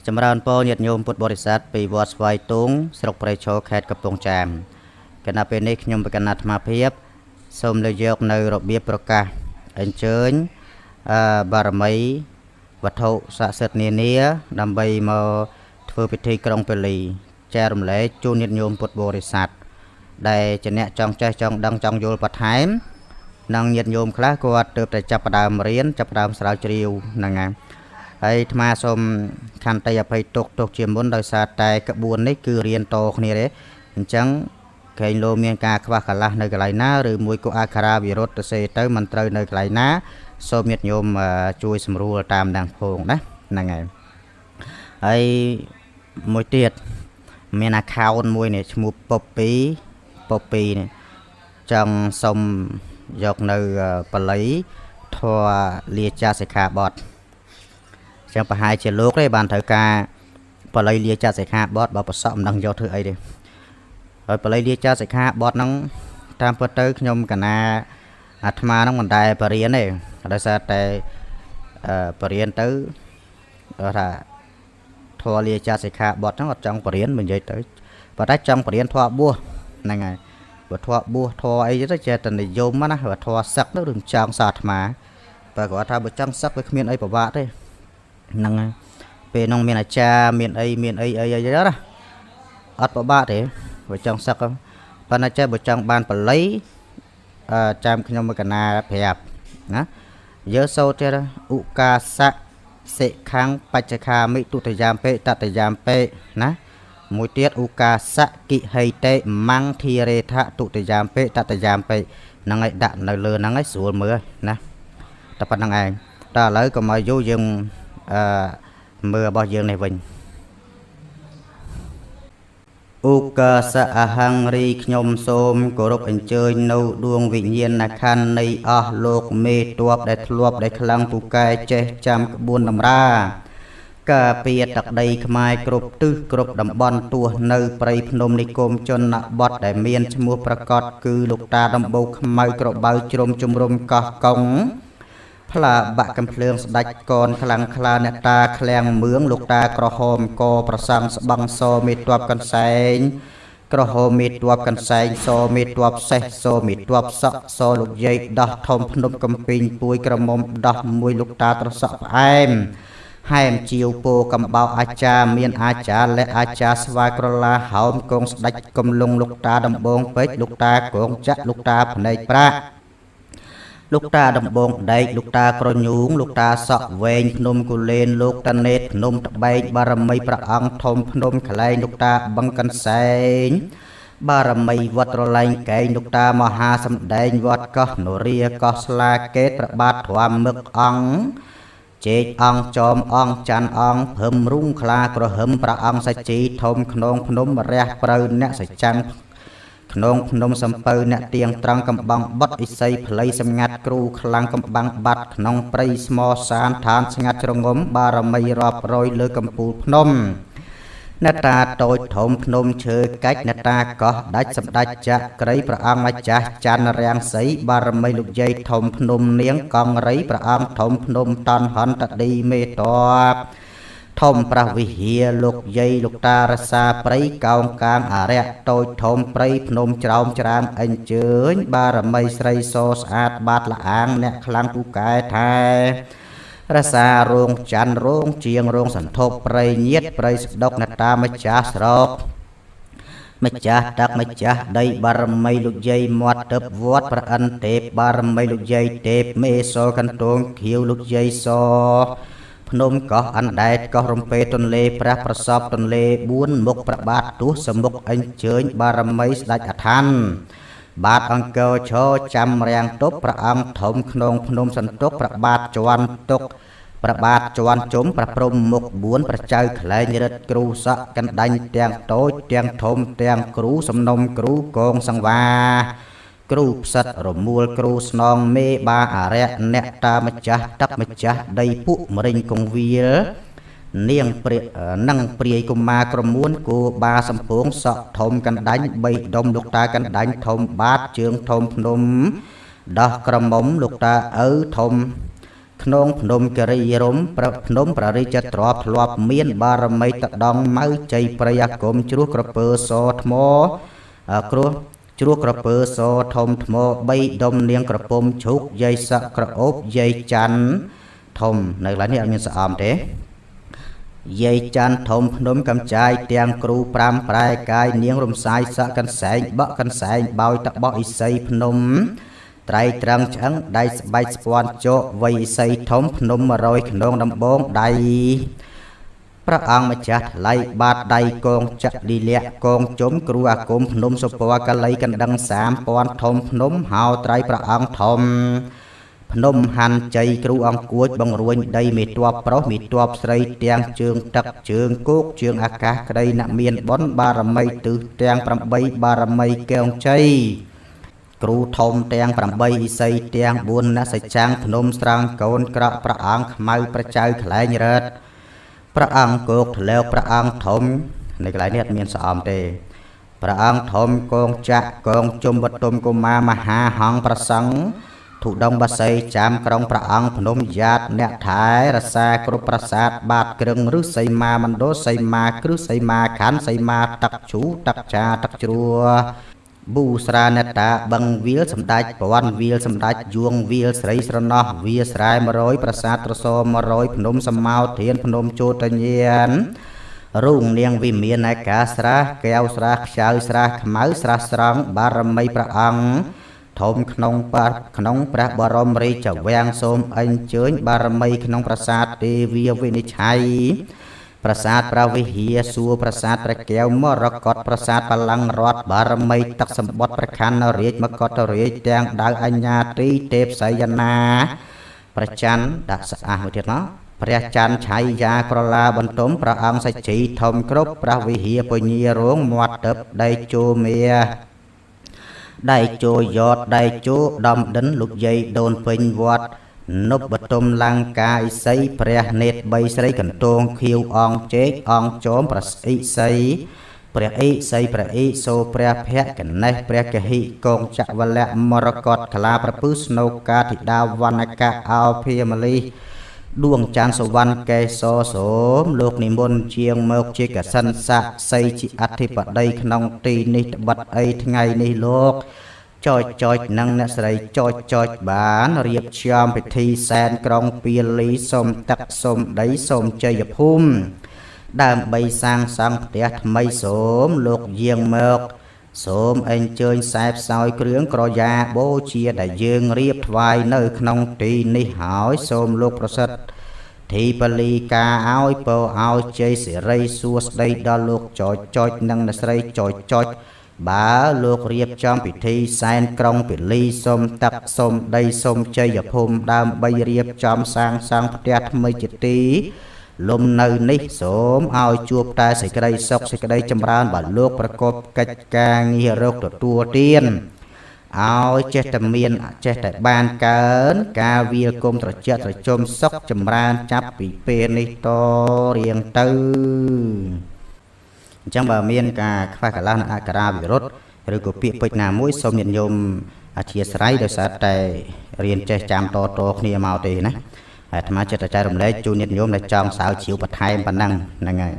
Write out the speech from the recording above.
ចម្រើនពរញាតិញោមពុទ្ធបរិស័ទពីវត្តស្វាយទុងស្រុកព្រៃឈរខេត្តកំពង់ចាមគណៈពេលនេះខ្ញុំបកណ្ណាអាត្មាភាពសូមលើកយកនៅរបៀបប្រកាសអញ្ជើញបារមីវត្ថុស័ក្តិសិទ្ធិនានាដើម្បីមកធ្វើពិធីក្រុងពលីចែករំលែកជូនញាតិញោមពុទ្ធបរិស័ទដែលជាអ្នកចង់ចេះចង់ដឹងចង់យល់បន្ថែមនិងញាតិញោមខ្លះគាត់ទើបតែចាប់ផ្ដើមរៀនចាប់ផ្ដើមស្រាវជ្រាវហ្នឹងហើយហើយអាត្មាសូមខន្តីអភ័យទុកជាមុនដោយសារតែក្បួននេះគឺរៀនតគ្នាទេអញ្ចឹងកែងលោមានការខ្វះកន្លះនៅកន្លែងណាឬមួយក៏អក្ខរាវិរុទ្ធទៅសេទៅមិនត្រូវនៅកន្លែងណាសូមញាតិញោមជួយសម្រួលតាមដានផងណាហ្នឹងហើយហើយមួយទៀតមាន account មួយនេះឈ្មោះប៉ុពីនេះចង់សុំយកនៅបល័យធរលាចាសិក្ខាបទចឹងប្រហែលជាលោកទេបានត្រូវការបល័យលាចាសិក្ខាបទបើប្រសពមិនដឹងយកធ្វើអីទេហើយបល័យលាចាសិក្ខាបទហ្នឹងតាមពិតទៅខ្ញុំកណាអាត្មាហ្នឹងមិនដែលបរៀនទេដោយសារតែបរៀនទៅថាធរលាចាសិក្ខាបទហ្នឹងអត់ចង់បរៀនមិននិយាយទៅប៉ុន្តែចង់បរៀនធរបួសហ្នឹងហើយបើធរបួសធរអីទៅចេះតែនិយមណាបើធរសឹកទៅរឿងចង់សាអាត្មាបើគាត់ថាបើចង់សឹកវាគ្មានអីពិបាកទេហ្នឹងហើយពេលនោះមានអាចារ្យមានអីណាអត់ពិបាកទេបើចង់សឹកប៉ុន្តែចេះបើចង់បានបល័យចាំខ្ញុំមកកណាប្រាប់ណាយើសូត្រទេឧកាសៈសិក្ខាំបច្ចខាមិទុតិយាមពេតតយាមពេណាមួយទៀតឧកាសៈកិហិតេមង្ធារេថទុតិយាមពេតតយាមពេហ្នឹងហើយដាក់នៅលើហ្នឹងហើយស្រួលមើលណាតែប៉ុណ្្នឹងឯងតើឥឡូវកុំឲ្យយូរយើងមើលរបស់យើងនេះវិញឧកាសៈអហង្រីខ្ញុំសូមគោរពអញ្ជើញនៅដួងវិញ្ញាណខណ្ឌនៃអស់លោកមេតបដែលធ្លាប់ដែលខ្លាំងពូកែចេះចាំក្បួនតម្រាការពារទឹកដីខ្មែរគ្រប់ទិសគ្រប់តំបន់ទោះនៅព្រៃភ្នំនិគមជនបទដែលមានឈ្មោះប្រកបគឺលោកតាដំបូកខ្មៅក្របៅជ្រុំជំរុំកោះកុងផ្លាបាក់កំភ្លើងស្ដាច់កនខ្លាំងខ្លាអ្នកតាឃ្លាំងមឿងលោកតាក្រហមកប្រសង់ស្បង់សមេតបកន្សែងក្រហមមេតបកន្សែងសមេតបសេះសមេតបសក់សលោកយាយដោះធំភ្នំកំពីងពួយក្រមុំដោះមួយលោកតាត្រសក់ផ្អែមហែមជាវពោកំបោអាចារ្យមានអាចារ្យและអាចារ្យស្វាយក្រឡាហោមកងស្ដាច់កំលងលោកតាដំបងពេជ្រលោកតាកងចាក់លោកតាភ្នែកប្រាក់លោកតាដំបងដែកលោកតាក្រញូងលោកតាសក់វែងភ្នំគូលែនលោកតាណេតភ្នំត្បែកបារមីព្រះអង្គធំភ្នំក្លែងលោកតាបឹងកន្សែងបារមីវត្តរលែងកែងលោកតាមហាសំដែងវត្តកោះនរាកោះស្លាកេតប្របាទធម៌មឹកអង្គជេកអង្គចោមអង្គច័ន្ទអង្គភឹមរុងខ្លាក្រហឹមព្រះអង្គសជីធំខ្នងភ្នំរះប្រៅអ្នកសចាំងក្នុងភ្នំសំពៅអ្នកទៀងត្រង់កំបាំងបត់ឥសីផ្លៃសម្ងាត់គ្រូខ្លាំងកំបាំងបាត់ក្នុងព្រៃស្មោសានឋានស្ងាត់ជ្រងំបារមីរាប់រយលើកំពូលភ្នំអ្នកតាតូចធំភ្នំឈើកាច់អ្នកតាកោះដាច់សម្ដេចចក្រៃព្រះអង្គម្ចាស់ច័ន្ទរាំងសីបារមីលោកយាយធំភ្នំនាងកងរីព្រះអង្គធំភ្នំតនហន្តឌីមេតបធំប្រះវិហារលោកយាយលោកតារសាព្រៃកោងកាងអរិយតូចធំព្រៃភ្នំច្រោមច្រាមអញ្ជើញបារមីស្រីសស្អាតបាតលអាងអ្នកខ្លាំងពូកែថែរសារោងច័ន្ទរោងជាងរោងសន្ធប់ព្រៃញាតព្រៃស្ដុកអ្នកតាម្ចាស់ស្រកម្ចាស់តាក់ម្ចាស់ដីបារមីលោកយាយមាត់ទឹកវត្តប្រអិនទេពបារមីលោកយាយទេពមេសកន្ទងខៀវលោកយាយសភ្នំកោះអណ្ដែតកោះរំពេទន្លេព្រះប្រសពទន្លេ4មុខប្របាទទោះសមុខអញ្ជើញបារមីស្ដេចអឋានបាទអង្គរឈរចាំរាំងទប់ព្រះអង្គធំក្នុងភ្នំសន្ទុកព្រះបាទជន់ទុកព្រះបាទជន់ជុំព្រះព្រំមុខ4ព្រះចៅក្លែងរិទ្ធគ្រូសក់កណ្ដាញ់ទាំងតូចទាំងធំទាំងគ្រូសំណុំគ្រូកងសង្វាគ្រូផ្សិតរមួលគ្រូស្នងមេបាអរិយអ្នកតាម្ចាស់តាប់ម្ចាស់ដីពុកម្រិញកងវាលនាងព្រានឹងព្រាយកុមារក្រមួនគូបាសំពងសក់ធំកណ្ដាញ់បីដុំលោកតាកណ្ដាញ់ធំបាតជើងធំភ្នំដោះក្រមុំលោកតាឪធំ ក្នុងភ្នំគិរីរំប្រភ្នំប្ររិជទ្របធ្លាប់មានបារមីតដងម៉ៅជ័យព្រៃអាគមជ្រោះក្រពើសថ្មគ្រោះជ្រោះក្រពើសធំថ្ម3ដុំនាងក្រពុំជ្រូកយាយសក់ក្រអូបយាយច័ន្ទធំនៅឡើយនេះអត់មានស្អំទេយាយច័ន្ទធំភ្នំកំចាយទាំងគ្រូ5ប្រែកាយនាងរំសាយសក់កន្សែងបក់កន្សែងបោយតបោអ៊ីសីភ្នំត្រៃត្រង់ឆ្អឹងដៃស្បែកស្ពាន់ជកវៃអ៊ីសីធំភ្នំ100ខ្នងដំបងដៃព្រះអង្គម្ចាស់ថ្លៃបាតដៃកងចក្រលីលាក់កងជុំគ្រូអាគមភ្នំសុពណ៌កលៃកណ្ដឹង3000ធំភ្នំហៅត្រៃព្រះអង្គធំភ្នំហាន់ជ័យគ្រូអង្គួចបង្រួញដីមេតបប្រុសមេតបស្រីទាំងជើងទឹកជើងគោកជើងអាកាសក្តីអ្នកមានបុណ្យបារមីទិសទាំង8បារមីកែងជ័យគ្រូធំទាំង8អ៊ីសីទាំង4អ្នកសច្ចាំងភ្នំស្រង់កូនក្រក់ព្រះអង្គខ្មៅប្រចៅខ្លែងរត់ព្រះអង្គគោកធ្លាវព្រះអង្គធំនៅកន្លែងនេះអត់មានស្អំទេព្រះអង្គធំកងចាក់កងជុំវតុមកុមារមហាហង្សប្រសង្ឃធុដងបស័យចាំក្រុងព្រះអង្គភ្នំយ៉ាតអ្នកថែរសាគ្រប់ប្រាសាទបាតគ្រឿងឬសីមាមណ្ឌលសីមាគ្រឹះសីមាខណ្ឌសីមាទឹកជូទឹកចាទឹកជ្រួប៊ូស្រាណតាបឹងវាលសម្ដេចពវ័នវាលសម្ដេចយួងវាលស្រីស្រណោះវាស្រែ100ប្រាសាទត្រស100ភ្នំសម្មោធានភ្នំជោតញានរូងនាងវិមានឯកាស្រះកែវស្រះខ្ចៅស្រះខ្មៅស្រះស្រង់បារមីព្រះអង្គធំក្នុងព្រះបរមរាជវាំងសូមអញ្ជើញបារមីក្នុងប្រាសាទទេវាវិនិច្ឆ័យប្រាសាទព្រះវិហារសួរប្រាសាទព្រះកែវមរកតប្រាសាទបល្ល័ង្ករតបារមីទឹកសម្បត្តិព្រះខ័នរាជមកតរាជទាំងដៅអញ្ញាទីទេពសយនាប្រច័នដាក់ស្អាតមួយទៀតមកព្រះច័ន្ទឆៃយាក្រឡាបន្ទុំព្រះអង្គសច្ជីធំគ្រប់ព្រះវិហារពញារងមាត់ទឹកដៃជោមាដៃជោយ៉តដៃជោដំដិនលោកយាយដូនពេញវត្តនប់បតុមលង្កាអ៊ីសីព្រះនេត3ស្រីកន្ទងខៀវអង្គជេកអង្គចោមប្រសិទ្ធសីព្រះអ៊ីសីព្រះអ៊ីសូព្រះភៈកណេះព្រះកហិកងចវលៈមរកតក្លាប្រពឹស្នោកាធិតាវណ្ណកៈអោភិមលីដួងច័ន្ទសវណ្ណកេសរសូមលោកនិមន្តជាងមកជាកសិនស័ក្តិសីជាអធិបតីក្នុងទីនេះត្បិតអីថ្ងៃនេះលោកចចនឹងអ្នកស្រីចបានរៀបចំពិធីសែនក្រុងពាលីសូមទឹកសូមដីសូមជ័យភូមិដើម្បីសាងសង់ផ្ទះថ្មីសូមលោកយាងមកសូមអញ្ជើញខ្សែផ្សោយគ្រឿងក្រយ៉ាបូជាដែលយើងរៀបថ្វាយនៅក្នុងទីនេះហើយសូមលោកប្រសិទ្ធធីពលីកាឲ្យពោឲ្យជ័យសិរីសួស្ដីដល់លោកចនិងអ្នកស្រីចបើលោករៀបចំពិធីសែនក្រុងពាលីសូមទឹកសូមដីសូមជ័យភូមិដើម្បីរៀបចំសាងសង់ផ្ទះថ្មីជាទីលំនៅនេះសូមឲ្យជួបតែសេចក្តីសុខសេចក្តីចម្រើនបើលោកប្រកបកិច្ចការងាររកទទួលទានឲ្យចេះតែមានចេះតែបានកើនការវាគុំត្រជាក់ត្រជុំសុខចម្រើនចាប់ពីពេលនេះតរៀងទៅអញ្ចឹងបើមានការខ្វះកន្លះនៅអក្ខរាវិរុទ្ធឬក៏ពាក្យពេចន៍ណាមួយសូមញាតិញោមអធិស្ឋានដោយសារតែរៀនចេះចាំតគ្នាមកទេណាអាត្មាចិត្តតែចែករំលែកជូនញាតិញោមដែលចង់ស្រាវជ្រាវបន្ថែមប៉ុណ្ណឹងហ្នឹងហើយ